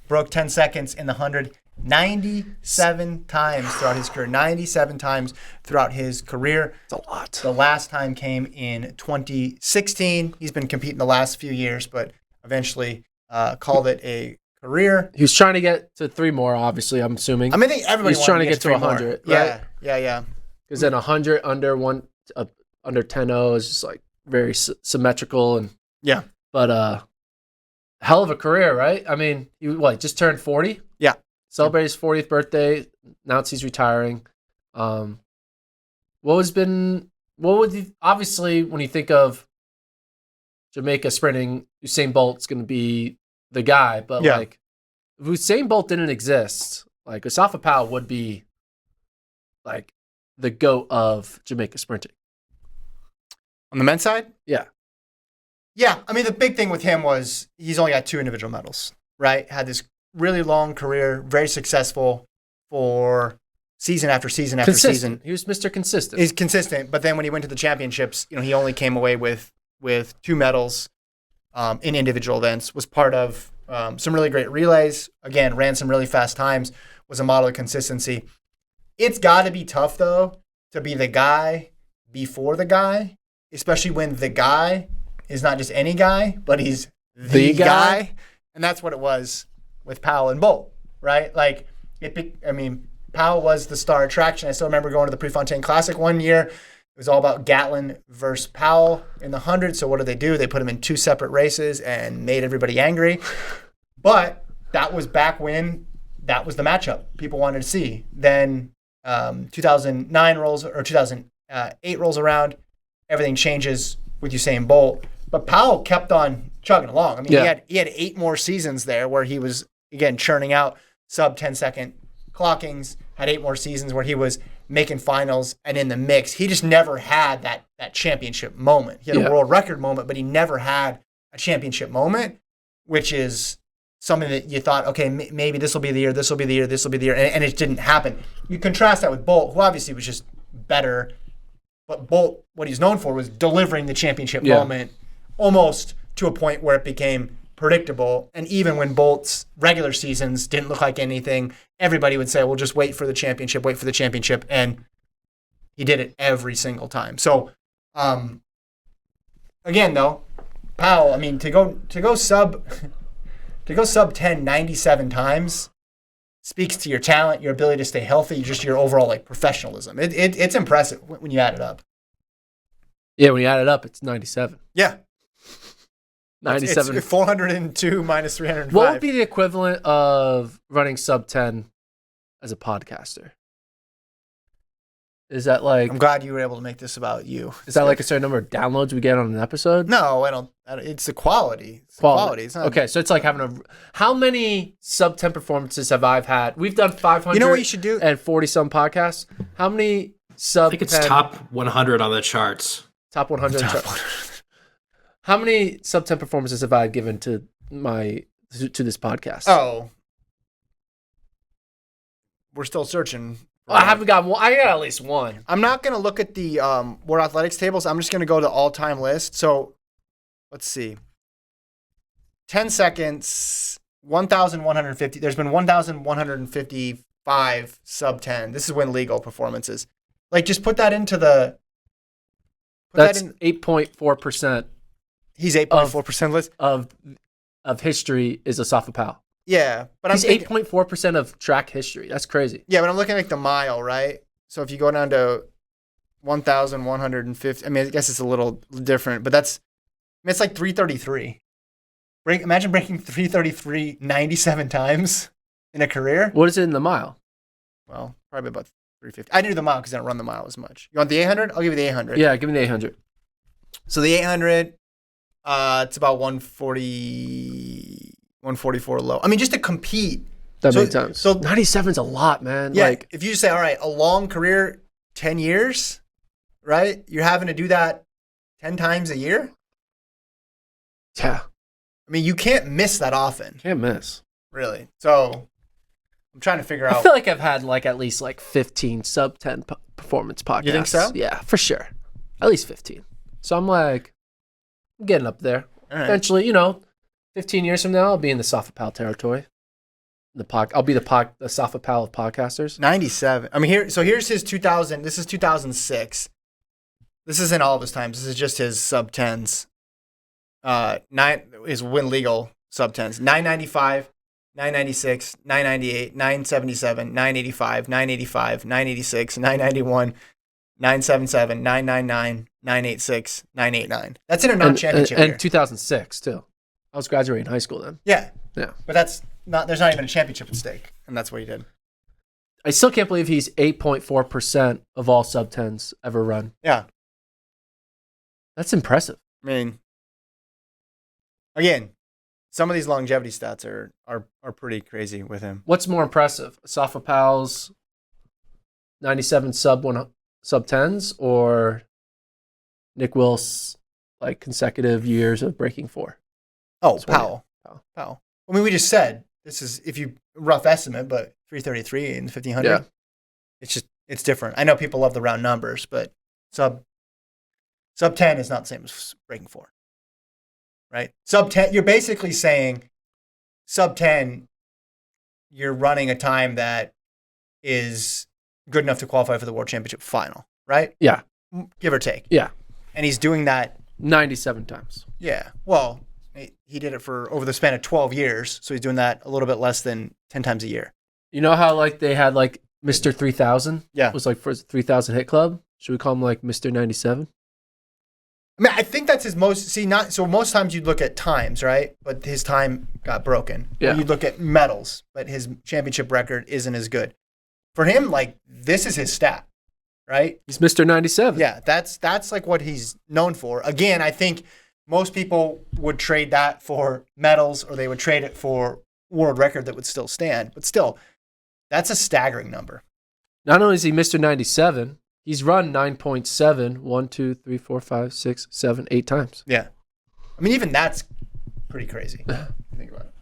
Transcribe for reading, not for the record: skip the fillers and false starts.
broke 10 seconds in the 100 97 times throughout his career. 97 times throughout his career. That's a lot. The last time came in 2016. He's been competing the last few years, but eventually called it a career. He was trying to get to 3 more, obviously, I'm assuming. I mean, I think everybody was trying to get to 100, 100, right? Yeah. Because then 100 under 10-0 is just like very symmetrical. And yeah. But hell of a career, right? I mean, he just turned 40? Yeah. Celebrated his 40th birthday. Announced he's retiring. Obviously, when you think of Jamaica sprinting, Usain Bolt's going to be the guy. But like, if Usain Bolt didn't exist, like Asafa Powell would be like the GOAT of Jamaica sprinting. On the men's side? Yeah. Yeah. I mean, the big thing with him was he's only got 2 individual medals, right? Had this really long career, very successful for season after season after season. He was Mr. Consistent. He's consistent, but then when he went to the championships, he only came away with 2 medals in individual events, was part of some really great relays, again, ran some really fast times, was a model of consistency. It's got to be tough, though, to be the guy before the guy, especially when the guy is not just any guy, but he's the guy. And that's what it was with Powell and Bolt, right? Like, Powell was the star attraction. I still remember going to the Prefontaine Classic one year. It was all about Gatlin versus Powell in the 100. So what did? They put them in 2 separate races and made everybody angry. But that was back when that was the matchup people wanted to see. Then 2008 rolls around. Everything changes with Usain Bolt. But Powell kept on chugging along. I mean, he had 8 more seasons there where he was, again, churning out sub 10-second clockings, had 8 more seasons where he was making finals and in the mix. He just never had that championship moment. He had a world record moment, but he never had a championship moment, which is something that you thought, okay, maybe this will be the year, this will be the year, and it didn't happen. You contrast that with Bolt, who obviously was just better, but Bolt, what he's known for was delivering the championship moment almost to a point where it became predictable. And even when Bolt's regular seasons didn't look like anything, everybody would say, well, just wait for the championship. And he did it every single time. So, again, though, Powell, I mean, to go sub 10 97 times speaks to your talent, your ability to stay healthy, just your overall professionalism. It's impressive when you add it up. Yeah, when you add it up, it's 97. Yeah. 97. It's 402 minus 305. What would be the equivalent of running sub 10 as a podcaster? Is that like... I'm glad you were able to make this about you. Is that like a certain number of downloads we get on an episode? No, I don't. It's the quality. It's quality. It's not... Okay, so it's like having a... How many sub 10 performances have I had? We've done 500... You know what you should do? And 40-some podcasts. How many sub 10... I think it's top 100 on the charts. Top 100 top charts. How many sub 10 performances have I given to this podcast? Oh. We're still searching. I haven't got one. I got at least one. I'm not going to look at the World Athletics tables. I'm just going to go to the all-time list. So, let's see. 10 seconds, 1,150. There's been 1,155 sub 10. This is when legal performances. Like, just put that into the... That's 8.4%. He's 8.4% list. Of history is Asafa Powell. Yeah, but he's 8.4% of track history. That's crazy. Yeah, but I'm looking at the mile, right? So if you go down to 1,150, I mean, I guess it's a little different, but it's like 333. Imagine breaking 333 97 times in a career. What is it in the mile? Well, probably about 350. I didn't do the mile because I don't run the mile as much. You want the 800? I'll give you the 800. Yeah, give me the 800. So the 800, it's about 144 low. I mean, just to compete. That many times. So 97's a lot, man. Yeah, if you just say, all right, a long career, 10 years, right? You're having to do that 10 times a year? Yeah. I mean, you can't miss that often. Can't miss. Really. So I'm trying to figure out. I feel like I've had at least 15 sub 10 performance podcasts. You think so? Yeah, for sure. At least 15. So I'm getting up there. All right. Eventually, 15 years from now, I'll be in the Asafa Powell territory. I'll be the Asafa Powell of podcasters. 97. I mean, here's his 2000. This is 2006. This isn't all of his times. This is just his sub 10s. His win legal sub 10s. 995, 996, 998, 977, 985, 985, 986, 991, 977, 999, 986, 989. That's in a non-championship year. And 2006 too. I was graduating high school then. Yeah. Yeah. But there's not even a championship at stake, and that's what he did. I still can't believe he's 8.4% of all sub 10s ever run. Yeah. That's impressive. I mean, again, some of these longevity stats are pretty crazy with him. What's more impressive, Asafa Powell's 97 sub 10s or Nick Wills like consecutive years of breaking 4? Oh, Powell. I mean, we just said this is rough estimate, but 333 in the 1500. Yeah. It's different. I know people love the round numbers, but sub 10 is not the same as breaking 4. Right? Sub 10, you're basically saying sub 10, you're running a time that is good enough to qualify for the World Championship final, right? Yeah. Give or take. Yeah. And he's doing that 97 times. Yeah. Well, he did it for over the span of 12 years, so he's doing that a little bit less than 10 times a year. You know how like they had like Mr. 3000? Yeah. It was like for his 3000 hit club. Should we call him like Mr. 97? I mean, I think that's his most. So most times you'd look at times, right? But his time got broken. Yeah. Or you'd look at medals, but his championship record isn't as good. For him, like this is his stat, right? He's Mr. 97. Yeah, that's like what he's known for. Again, I think most people would trade that for medals, or they would trade it for world record that would still stand. But still, that's a staggering number. Not only is he Mr. 97, he's run 9.7, 1, 2, 3, 4, 5, 6, 7, 8 times. Yeah. I mean, even that's pretty crazy. Think about it.